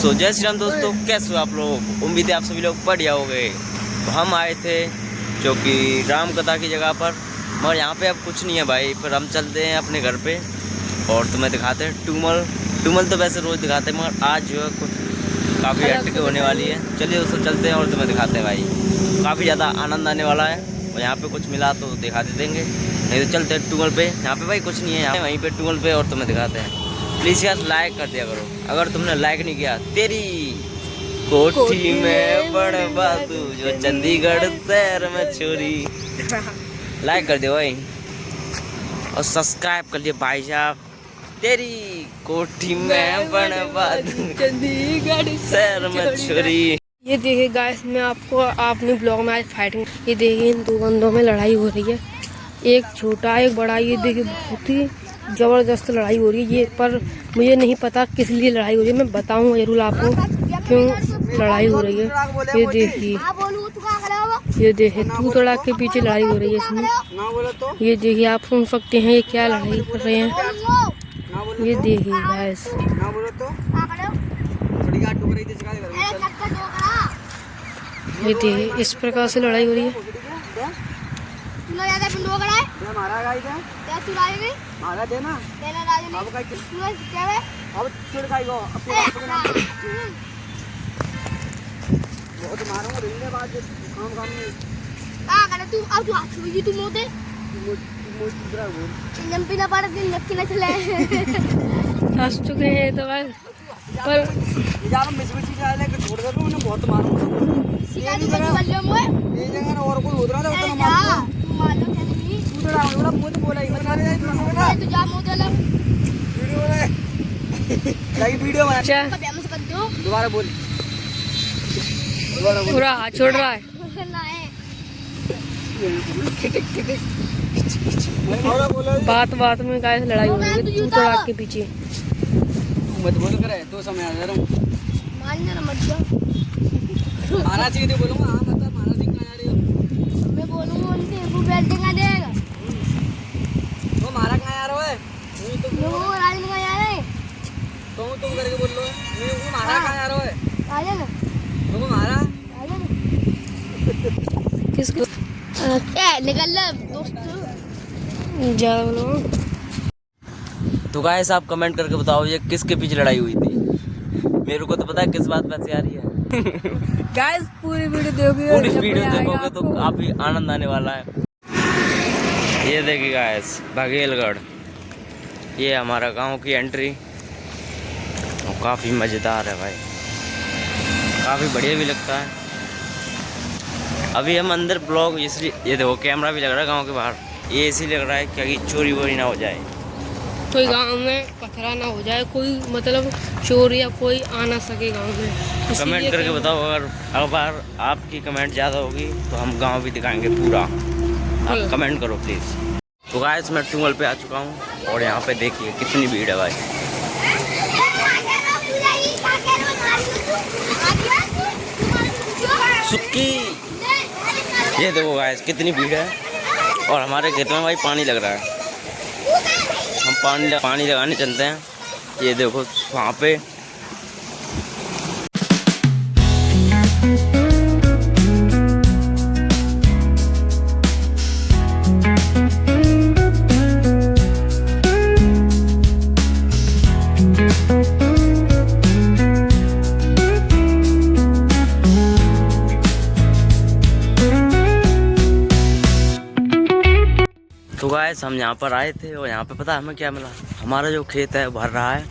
सो जय श्री राम दोस्तों, कैसे हो आप लोग। उम्मीद है आप सभी लोग बढ़िया हो गए। तो हम आए थे जो कि राम कथा की जगह पर, मगर यहाँ पे अब कुछ नहीं है भाई। फिर हम चलते हैं अपने घर पे और तुम्हें दिखाते हैं टूमल तो वैसे रोज़ दिखाते हैं, मगर आज जो है कुछ काफ़ी हटके होने वाली है। चलिए दोस्तों चलते हैं और तुम्हें दिखाते हैं भाई। काफ़ी ज़्यादा आनंद आने वाला है और यहाँ पे कुछ मिला तो दिखा दे देंगे, नहीं तो चलते हैं टूमल पे। यहाँ पे भाई कुछ नहीं है, यहाँ वहीं पे टूमल पे और तुम्हें दिखाते हैं। प्लीज़ यार लाइक कर दिया करो, अगर तुमने लाइक नहीं किया तेरी कोठी में बड़वा तू जो चंडीगढ़ शहर में छोरी। लाइक कर दियो भाई और सब्सक्राइब कर लिया भाई साहब। तेरी कोठी में बड़वा तू चंडीगढ़ शहर में छोरी। ये देखिए गाइस, मैं आपको आपने ब्लॉग में आज फाइटिंग, ये देखिए इन दो बंदों में लड़ाई हो रही है, एक छोटा एक बड़ा। ये देखिए बहुत ही ज़बरदस्त लड़ाई हो रही है ये, पर मुझे नहीं पता किस लिए लड़ाई हो रही है। मैं बताऊंगा जरूर आपको क्यों लड़ाई हो रही है। ये देखिए तू तड़ाक के पीछे लड़ाई हो रही है इसमें। ये देखिए आप सुन सकते हैं ये क्या लड़ाई कर रहे हैं। ये देखिए गाइस, ये देखिए इस प्रकार से लड़ाई हो रही है। हंस चुके हैं तो पर बहुत मारूंगा और कोई उधर वीडियो दोबारा बोल, पूरा हाथ छोड़ रहा है। बात में गाइस लड़ाई हो रही है तू तड़ाक के पीछे। मत बोल करे तो समय आ जा रहा हूँ महाराज जी को बोलूंगा। हाँ बता महाराज जी कहाँ आ रही हो। मैं बोलूंगा उनसे वो बेल्टिंग आ जाएगा। वो महाराज कहाँ आ रहा है। वो राज कहाँ आ रहा है तो तुम करके बोल लो। वो महाराज कहाँ आ रहा है। आ जाना वो महाराज आ जाना किसको निकल दोस्त ज्यादा बोलो। तो गाइस आप कमेंट करके बताओ ये किसके पीछे लड़ाई हुई थी। मेरे को तो पता है किस बात पे आ रही है। गाइस पूरी वीडियो देखोगे, पूरी वीडियो देखोगे तो काफी आनंद आने वाला है। ये देखिए गाइस बघेलगढ़, ये हमारा गांव की एंट्री और काफी मजेदार है भाई, काफी बढ़िया भी लगता है। अभी हम अंदर ब्लॉग इसलिए, ये देखो कैमरा भी लग रहा है गांव के बाहर, ये इसीलिए लग रहा है क्योंकि चोरी वोरी ना हो जाए, कोई गांव में पथरा ना हो जाए, कोई मतलब चोर या कोई आ ना सके गांव में। कमेंट करके बताओ, अगर आपकी कमेंट ज़्यादा होगी तो हम गांव भी दिखाएंगे पूरा। आप कमेंट करो प्लीज़। तो गाइस मैं टूमल पे आ चुका हूँ और यहाँ पे देखिए कितनी भीड़ है भाई। सुक्की, ये देखो गाइस कितनी भीड़ है और हमारे खेत में भाई पानी लग रहा है। हम पानी लगाने चलते हैं। ये देखो वहाँ पे तो गाइस हम यहाँ पर आए थे और यहाँ पे पता है हमें क्या मिला। हमारा जो खेत है भर रहा है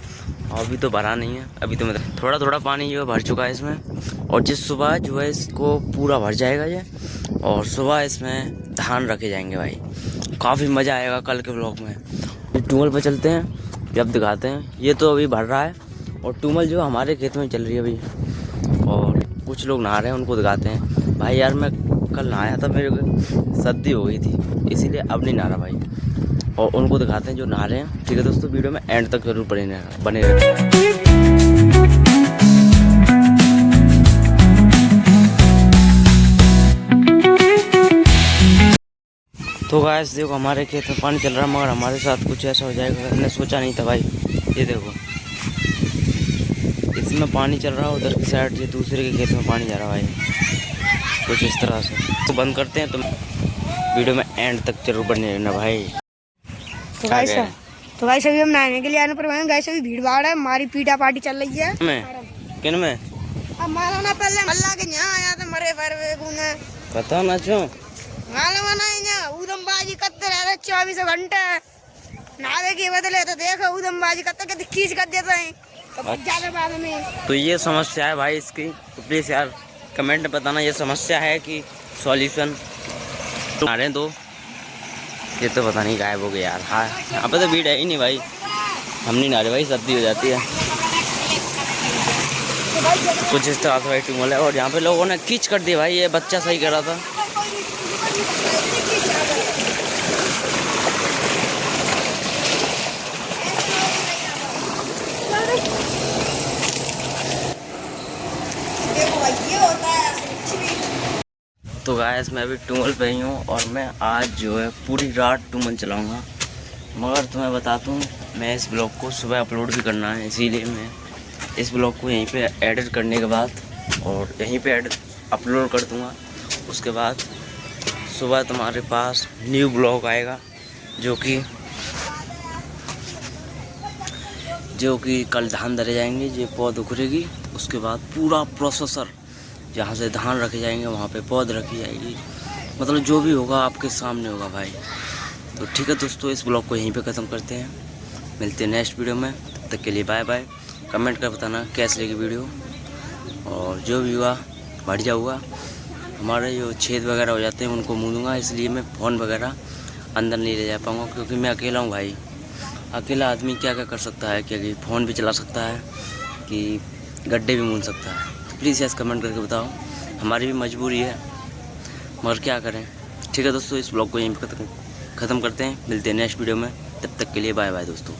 और अभी तो भरा नहीं है, अभी तो मतलब थोड़ा थोड़ा पानी जो है भर चुका है इसमें। और जिस सुबह जो है इसको पूरा भर जाएगा ये, और सुबह इसमें धान रखे जाएंगे भाई। काफ़ी मज़ा आएगा कल के ब्लॉग में। टूमल पर चलते हैं, जब दिखाते हैं। ये तो अभी भर रहा है और टूमल जो हमारे खेत में चल रही है अभी, और कुछ लोग नहा रहे हैं, उनको दिखाते हैं। भाई यार मैं कल नहाया था, मेरे को सर्दी हो गई थी इसीलिए अब नहीं नहा रहा भाई, और उनको दिखाते हैं जो नहा रहे हैं। ठीक है दोस्तों, वीडियो में एंड तक जरूर बने रहें। तो गाइस देखो हमारे खेत में पानी चल रहा है, मगर हमारे साथ कुछ ऐसा हो जाएगा हमने सोचा नहीं था भाई। ये देखो इस में पानी चल रहा है, उधर की साइड ये दूसरे के खेत में पानी जा रहा है भाई, कुछ इस तरह से। तो बंद करते हैं, तो वीडियो में एंड तक जरूर बने रहना भाई। तो गाइस अभी हम नहाने के लिए आने पर गाइस अभी भीड़ भाड़ है, हमारी पीटा पार्टी चल रही है। किन में अब मालूम ना पहले अल्लाह के यहाँ आया था मरे फरवे गुने पता ना क्यों मालूम ना उदमबाजी करते रहे 24 घंटे नावे के बदले, तो देखो उदमबाजी करते खींच कर देते हैं ज्यादा बाद में। तो ये समस्या है भाई इसकी, तो प्लीज़ यार कमेंट में बताना ये समस्या है कि सॉल्यूशन। तो आ रहे हैं दो, ये तो पता नहीं गायब हो गया यार। हाँ यहाँ पे तो भीड़ है ही नहीं भाई, हम नहीं नहा रहे भाई, सर्दी हो जाती है। कुछ इस तरह से भाई ट्यूबवेल है, और यहाँ पे लोगों ने खींच कर दिया भाई, ये बच्चा सही कर रहा था। तो गाइस मैं अभी ट्यूबवेल पे ही हूँ, और मैं आज जो है पूरी रात ट्यूबवेल चलाऊँगा। मगर तुम्हें बता दूँ, मैं इस ब्लॉग को सुबह अपलोड भी करना है, इसीलिए मैं इस ब्लॉग को यहीं पे एडिट करने के बाद और यहीं पे अपलोड कर दूँगा। उसके बाद सुबह तुम्हारे पास न्यू ब्लॉग आएगा, जो कि कल धान धरे जाएंगे, ये पौध उखड़ेगी, उसके बाद पूरा प्रोसेसर जहाँ से धान रखे जाएंगे वहाँ पे पौध रखी जाएगी, मतलब जो भी होगा आपके सामने होगा भाई। तो ठीक है दोस्तों, इस ब्लॉग को यहीं पे ख़त्म करते हैं, मिलते हैं नेक्स्ट वीडियो में, तब तक के लिए बाय बाय। कमेंट कर बताना कैसी लगी वीडियो, और जो भी हुआ बढ़िया हुआ। हमारे जो छेद वगैरह हो जाते हैं उनको मुँह दूँगा, इसलिए मैं फ़ोन वगैरह अंदर नहीं ले जा पाऊँगा, क्योंकि मैं अकेला हूँ भाई। अकेला आदमी क्या क्या कर सकता है, क्या फ़ोन भी चला सकता है, कि गड्ढे भी मून सकता है। तो प्लीज़ यस कमेंट करके बताओ, हमारी भी मजबूरी है, मगर क्या करें। ठीक है दोस्तों, इस ब्लॉग को यहीं पर ख़त्म करते हैं, मिलते हैं नेक्स्ट वीडियो में, तब तक के लिए बाय बाय दोस्तों।